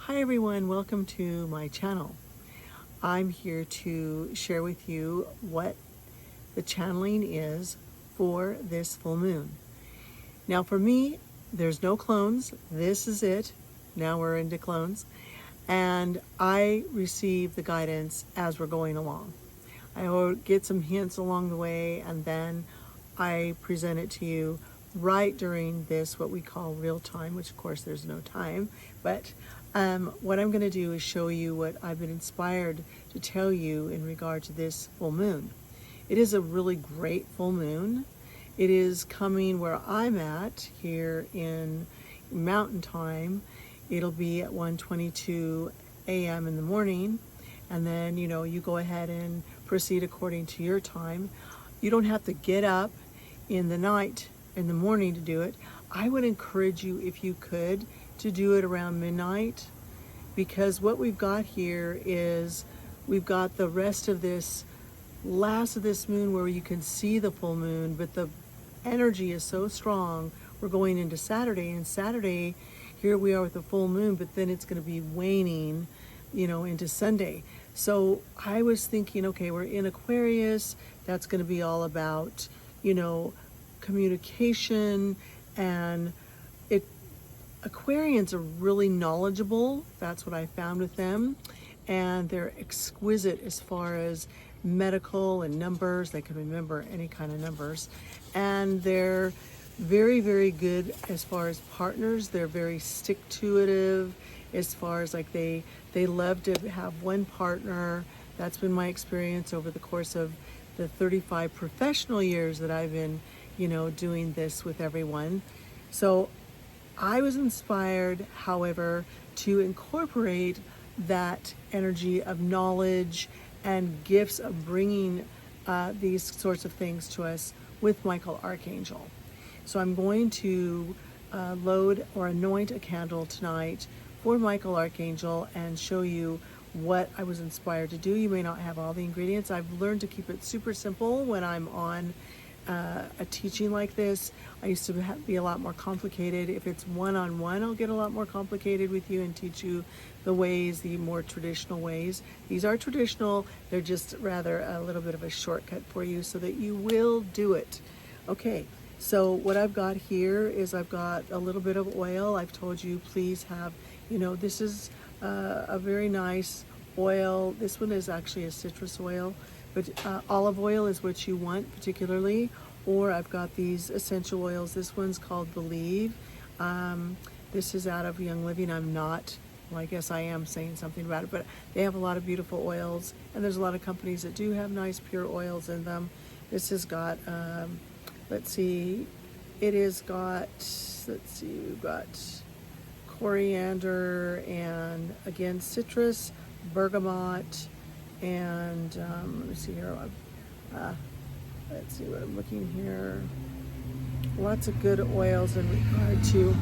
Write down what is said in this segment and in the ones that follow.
Hi everyone, welcome to my channel. I'm here to share with you what the channeling is for this full moon. Now for me, there's no clones. This is it. Now we're into clones. And I receive the guidance as we're going along. I will get some hints along the way, and then I present it to you right during this, what we call real time, which of course there's no time, but what I'm going to do is show you what I've been inspired to tell you in regard to this full moon. It is a really great full moon. It is coming where I'm at here in Mountain Time. It'll be at 1:22 a.m. in the morning, and then you go ahead and proceed according to your time. You don't have to get up in the morning to do it. I would encourage you, if you could, to do it around midnight, because what we've got here is we've got the rest of this last of this moon where you can see the full moon, but the energy is so strong. We're going into Saturday, and Saturday here we are with the full moon, but then it's going to be waning into Sunday. So I was thinking, okay, we're in Aquarius. That's going to be all about communication, and Aquarians are really knowledgeable. That's what I found with them, and they're exquisite as far as medical and numbers. They can remember any kind of numbers, and they're very, very good as far as partners. They're very stick-to-itive as far as they love to have one partner. That's been my experience over the course of the 35 professional years that I've been doing this with everyone. So I was inspired, however, to incorporate that energy of knowledge and gifts of bringing these sorts of things to us with Michael Archangel. So I'm going to load or anoint a candle tonight for Michael Archangel and show you what I was inspired to do. You may not have all the ingredients. I've learned to keep it super simple when I'm on a teaching like this. I used to be a lot more complicated. If it's one-on-one, I'll get a lot more complicated with you and teach you the more traditional ways. These are traditional. They're just rather a little bit of a shortcut for you so that you will do it. Okay, so what I've got here is I've got a little bit of oil. I've told you please have, this is a very nice oil. This one is actually a citrus oil, but olive oil is what you want particularly. Or I've got these essential oils. This one's called Believe. This is out of Young Living. I guess I am saying something about it, but they have a lot of beautiful oils, and there's a lot of companies that do have nice pure oils in them. This has got, we've got coriander, and again, citrus, bergamot, and let me see here. Let's see what I'm looking here. Lots of good oils in regard to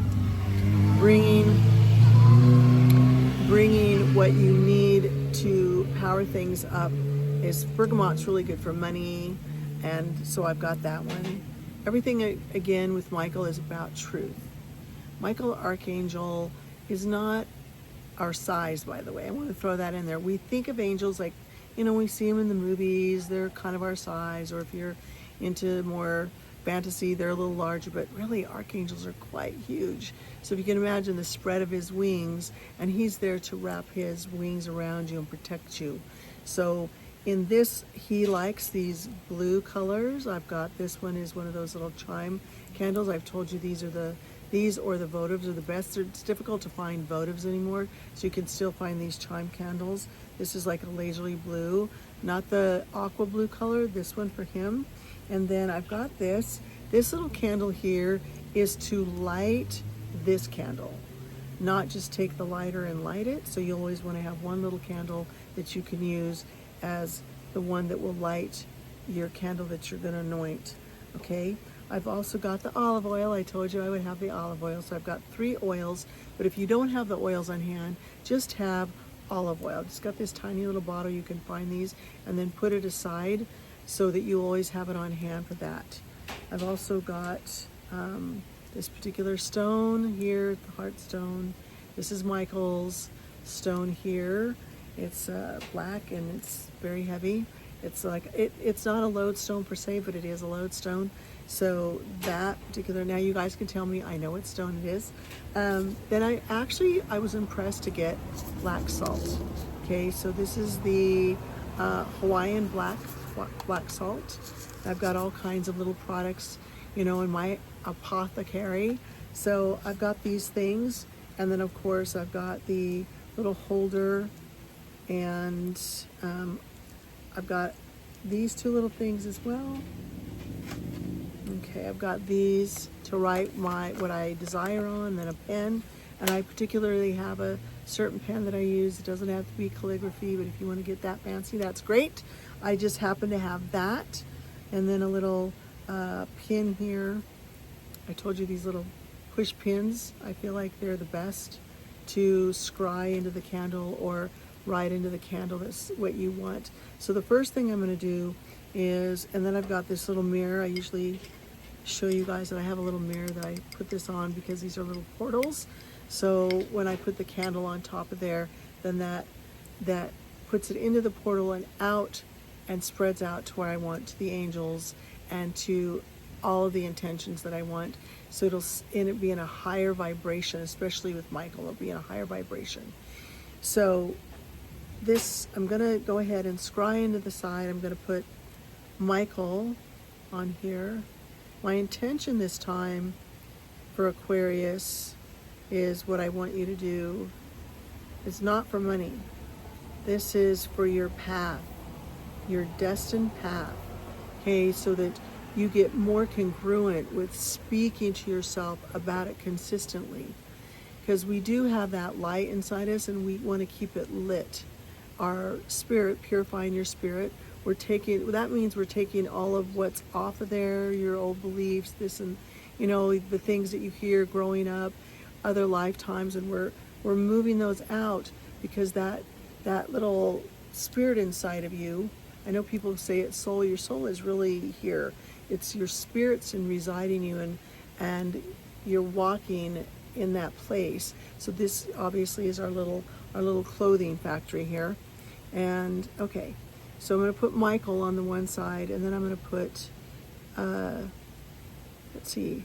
bringing what you need to power things up. Bergamot's really good for money, and so I've got that one. Everything again with Michael is about truth. Michael Archangel is not our size, by the way. I want to throw that in there. We think of angels like, we see them in the movies, they're kind of our size, or if you're into more fantasy, they're a little larger, but really archangels are quite huge. So if you can imagine the spread of his wings, and he's there to wrap his wings around you and protect you. So in this, he likes these blue colors. I've got, this one is one of those little chime candles. I've told you these or the votives are the best. It's difficult to find votives anymore, so you can still find these chime candles. This is like a lazuli blue, not the aqua blue color, this one for him. And then I've got this little candle here is to light this candle, not just take the lighter and light it. So you always want to have one little candle that you can use as the one that will light your candle that you're going to anoint. Okay, I've also got the olive oil. I told you I would have the olive oil, so I've got 3 oils. But if you don't have the oils on hand, just have olive oil. Just got this tiny little bottle. You can find these, and then put it aside so that you always have it on hand for that. I've also got this particular stone here, the heart stone. This is Michael's. stone here. It's black and it's very heavy. It's like, it's not a lodestone per se, but it is a lodestone. So that particular, now you guys can tell me, I know what stone it is. Then I was impressed to get black salt. Okay, so this is the Hawaiian black salt. I've got all kinds of little products, you know, in my apothecary. So I've got these things, and then of course I've got the little holder, and I've got these two little things as well. Okay, I've got these to write what I desire on, then a pen, and I particularly have a certain pen that I use. It doesn't have to be calligraphy, but if you want to get that fancy, that's great. I just happen to have that, and then a little pin here. I told you these little push pins, I feel like they're the best to scry into the candle or write into the candle. That's what you want. So the first thing I'm going to do is, and then I've got this little mirror. I usually show you guys that I have a little mirror that I put this on because these are little portals. So when I put the candle on top of there, then that puts it into the portal and out and spreads out to where I want, to the angels and to all of the intentions that I want. So it'll be in a higher vibration, especially with Michael, it'll be in a higher vibration. So this, I'm gonna go ahead and scry into the side. I'm gonna put Michael on here. My intention this time for Aquarius is what I want you to do. It's not for money. This is for your path, your destined path. Okay, so that you get more congruent with speaking to yourself about it consistently. Because we do have that light inside us and we want to keep it lit. Our spirit, purifying your spirit, that means we're taking all of what's off of there, your old beliefs, this and, you know, the things that you hear growing up, other lifetimes, and we're moving those out because that little spirit inside of you, I know people say it's soul, your soul is really here. It's your spirit's in residing you, and you're walking in that place. So this obviously is our little clothing factory here. And okay, so I'm going to put Michael on the one side, and then I'm going to put, let's see,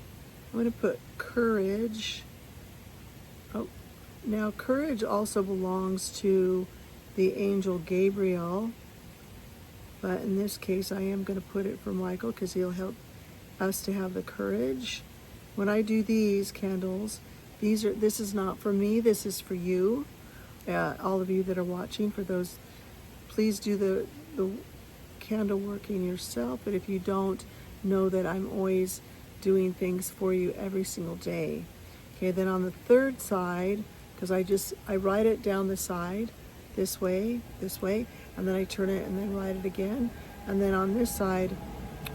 I'm going to put courage. Oh, now courage also belongs to the angel Gabriel, but in this case I am going to put it for Michael because he'll help us to have the courage. When I do these candles, this is not for me, this is for you, all of you that are watching. For those, please do the candle working yourself, but if you don't, know that I'm always doing things for you every single day. Okay, then on the third side, because I write it down the side, this way, and then I turn it and then write it again. And then on this side,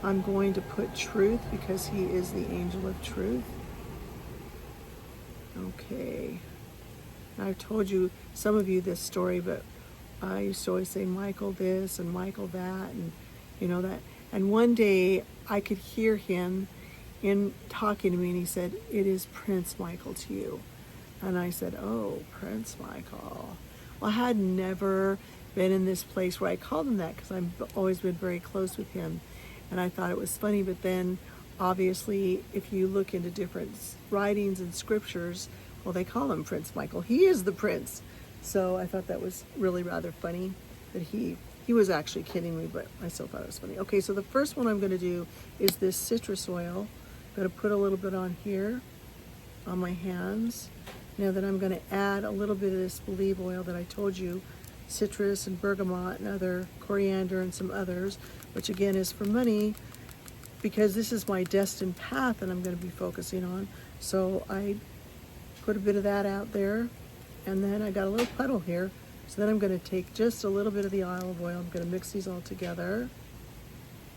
I'm going to put truth because he is the angel of truth. Okay. I've told you, some of you, this story, but I used to always say Michael this and Michael that, and you know that. And one day I could hear him in talking to me, and he said, "It is Prince Michael to you." And I said, "Oh, Prince Michael." Well, I had never been in this place where I called him that because I've always been very close with him. And I thought it was funny, but then obviously if you look into different writings and scriptures, well, they call him Prince Michael. He is the prince. So I thought that was really rather funny that he was actually kidding me, but I still thought it was funny. Okay, so the first one I'm going to do is this citrus oil. I'm going to put a little bit on here on my hands. Now then I'm going to add a little bit of this olive oil that I told you, citrus and bergamot and other coriander and some others, which again is for money because this is my destined path that I'm going to be focusing on. So I put a bit of that out there, and then I got a little puddle here. So then I'm going to take just a little bit of the olive oil. I'm going to mix these all together,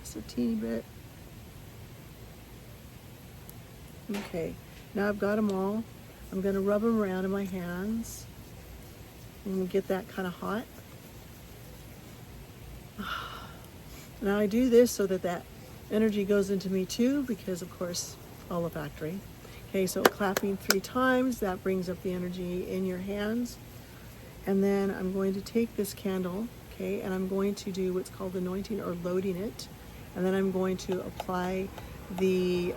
just a teeny bit. Okay, now I've got them all. I'm going to rub them around in my hands and get that kind of hot. Now I do this so that energy goes into me too, because of course olfactory. Okay, so clapping 3 times, that brings up the energy in your hands. And then I'm going to take this candle, okay, and I'm going to do what's called anointing or loading it. And then I'm going to apply the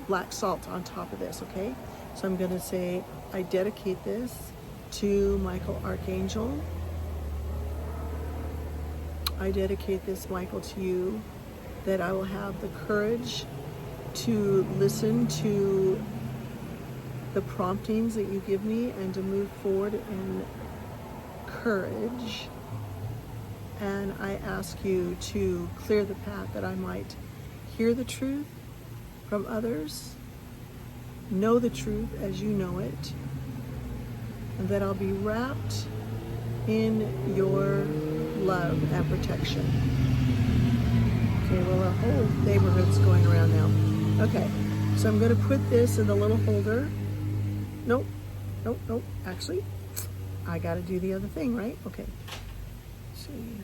black salt on top of this, okay? So I'm going to say, I dedicate this to Michael Archangel. I dedicate this, Michael, to you, that I will have the courage to listen to the promptings that you give me and to move forward in courage. And I ask you to clear the path that I might hear the truth from others, know the truth as you know it, and that I'll be wrapped in your love and protection. Okay, well, the whole neighborhood's going around now. Okay, so I'm going to put this in the little holder. Nope, actually, I got to do the other thing, right? Okay. See.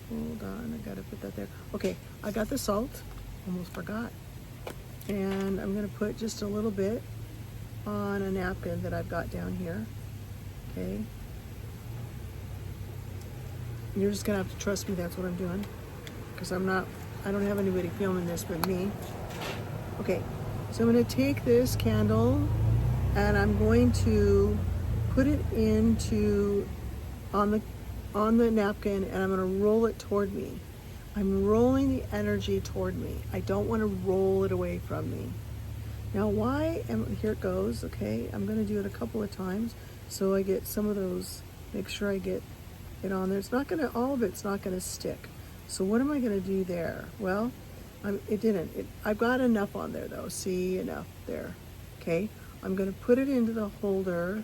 Hold on, I got to put that there. Okay, I got the salt. Almost forgot. And I'm going to put just a little bit on a napkin that I've got down here. Okay. You're just going to have to trust me that's what I'm doing. Because I don't have anybody filming this but me. Okay, so I'm going to take this candle and I'm going to put it into on the napkin, and I'm going to roll it toward me. I'm rolling the energy toward me. I don't want to roll it away from me. Now here it goes, okay? I'm going to do it a couple of times so I get some of those, make sure I get it on there. It's not going to, all of it's not going to stick. So what am I going to do there? Well, it didn't. I've got enough on there though. See, enough there. Okay, I'm going to put it into the holder.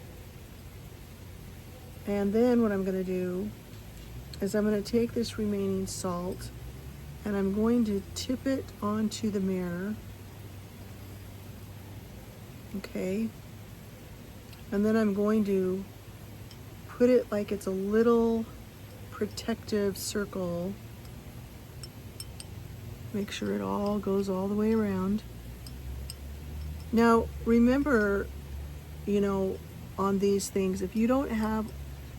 And then what I'm going to do is I'm going to take this remaining salt and I'm going to tip it onto the mirror. Okay. And then I'm going to put it like it's a little protective circle. Make sure it all goes all the way around. Now, remember, on these things, if you don't have,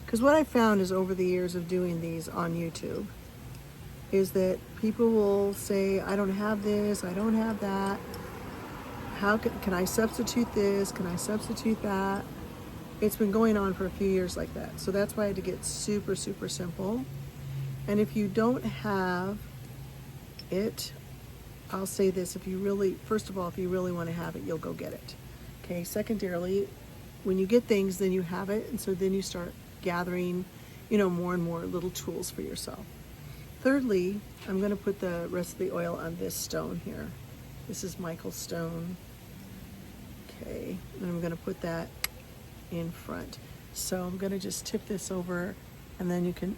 because what I found is over the years of doing these on YouTube, is that people will say, I don't have this, I don't have that. How can I substitute this? Can I substitute that? It's been going on for a few years like that. So that's why I had to get super, super simple. And if you don't have it, I'll say this, first of all, if you really want to have it, you'll go get it. Okay, secondarily, when you get things, then you have it, and so then you start gathering, more and more little tools for yourself. Thirdly, I'm going to put the rest of the oil on this stone here. This is Michael's stone. Okay, and I'm going to put that in front. So I'm going to just tip this over, and then you can,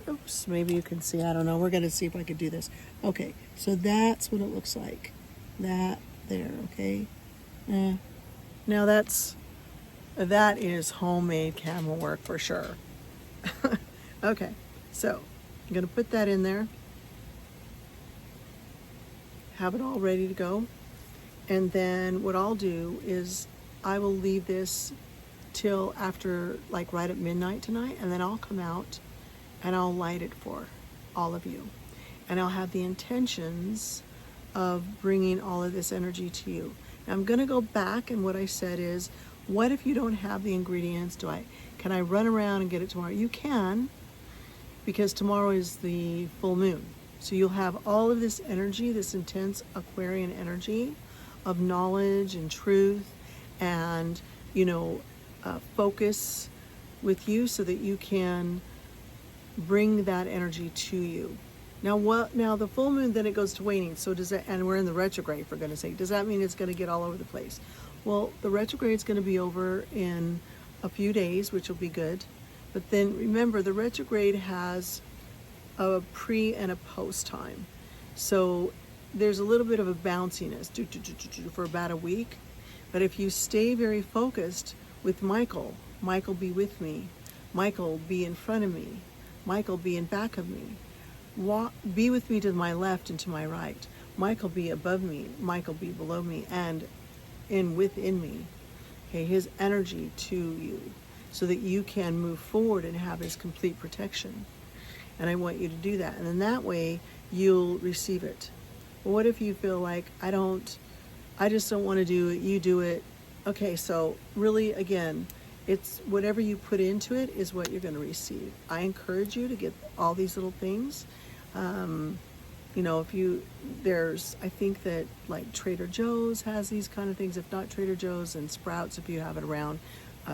maybe you can see, I don't know, we're going to see if I can do this. Okay, so that's what it looks like. That there, okay? Now that is homemade camel work for sure. Okay, so I'm going to put that in there. Have it all ready to go. And then what I'll do is I will leave this till after, like right at midnight tonight, and then I'll come out and I'll light it for all of you. And I'll have the intentions of bringing all of this energy to you. Now I'm going to go back, and what I said is, what if you don't have the ingredients? Can I run around and get it tomorrow? You can, because tomorrow is the full moon. So you'll have all of this energy, this intense Aquarian energy of knowledge and truth and, focus with you so that you can bring that energy to you. Now the full moon, then it goes to waning. So does that, and we're in the retrograde, for goodness sake. Does that mean it's going to get all over the place? Well, the retrograde is going to be over in a few days, which will be good. But then remember, the retrograde has a pre and a post time. So there's a little bit of a bounciness for about a week. But if you stay very focused with Michael be with me, Michael be in front of me, Michael be in back of me, be with me to my left and to my right, Michael be above me, Michael be below me, and within me. Okay, his energy to you. so that you can move forward and have his complete protection. And I want you to do that. And then that way you'll receive it. But what if you feel like, I just don't want to do it, you do it. Okay, so really, again, it's whatever you put into it is what you're going to receive. I encourage you to get all these little things. You know, I think that like Trader Joe's has these kind of things. If not Trader Joe's, and Sprouts, if you have it around,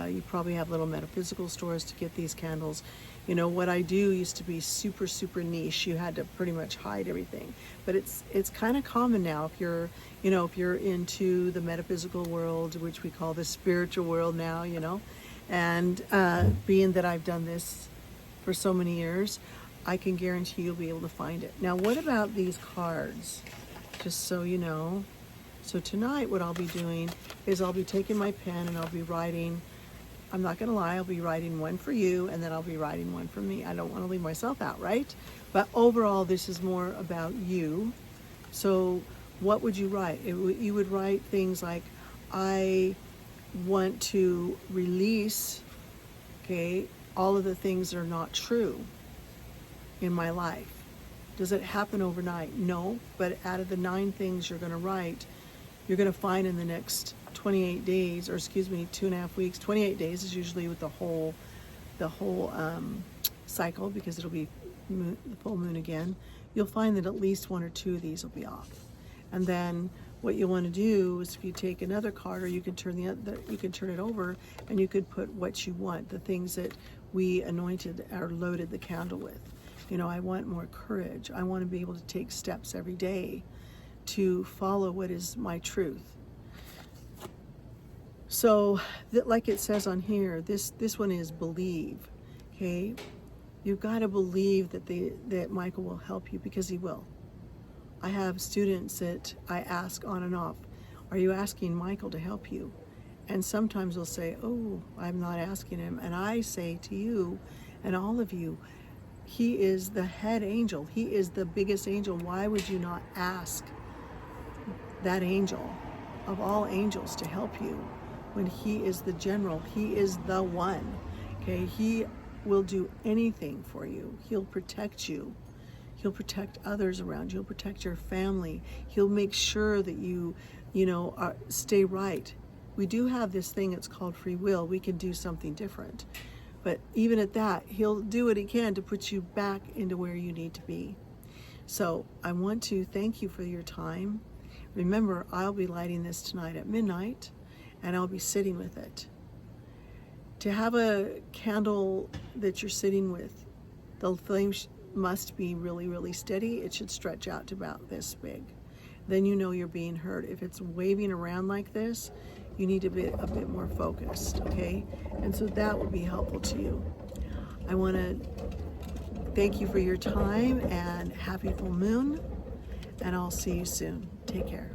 you probably have little metaphysical stores to get these candles. You know, what I do used to be super, super niche. You had to pretty much hide everything. But it's kind of common now if you're into the metaphysical world, which we call the spiritual world now, you know. And being that I've done this for so many years, I can guarantee you'll be able to find it. Now, what about these cards? Just so you know. So tonight what I'll be doing is I'll be taking my pen and I'll be writing. I'm not going to lie, I'll be writing one for you, and then I'll be writing one for me. I don't want to leave myself out, right? But overall, this is more about you. So what would you write? You would write things like, I want to release, okay, all of the things that are not true in my life. Does it happen overnight? No, but out of the 9 things you're going to write, you're going to find in the next 28 days, or excuse me, 2.5 weeks. 28 days is usually with the whole cycle, because it'll be the full moon again. You'll find that at least 1 or 2 of these will be off. And then what you want to do is, if you take another card, or you can turn it over, and you could put what you want, the things that we anointed or loaded the candle with. You know, I want more courage. I want to be able to take steps every day to follow what is my truth. So, like it says on here, this one is believe. Okay, you've got to believe that Michael will help you, because he will. I have students that I ask on and off, are you asking Michael to help you? And sometimes they'll say, oh, I'm not asking him. And I say to you and all of you, he is the head angel. He is the biggest angel. Why would you not ask that angel of all angels to help you when he is the general? He is the one. Okay, he will do anything for you. He'll protect you. He'll protect others around you. He'll protect your family. He'll make sure that you stay right. We do have this thing that's called free will. We can do something different. But even at that, he'll do what he can to put you back into where you need to be. So I want to thank you for your time. Remember, I'll be lighting this tonight at midnight, and I'll be sitting with it. To have a candle that you're sitting with, the flame must be really, really steady. It should stretch out to about this big. Then you know you're being heard. If it's waving around like this, you need to be a bit more focused, okay? And so that would be helpful to you. I want to thank you for your time, and happy full moon, and I'll see you soon. Take care.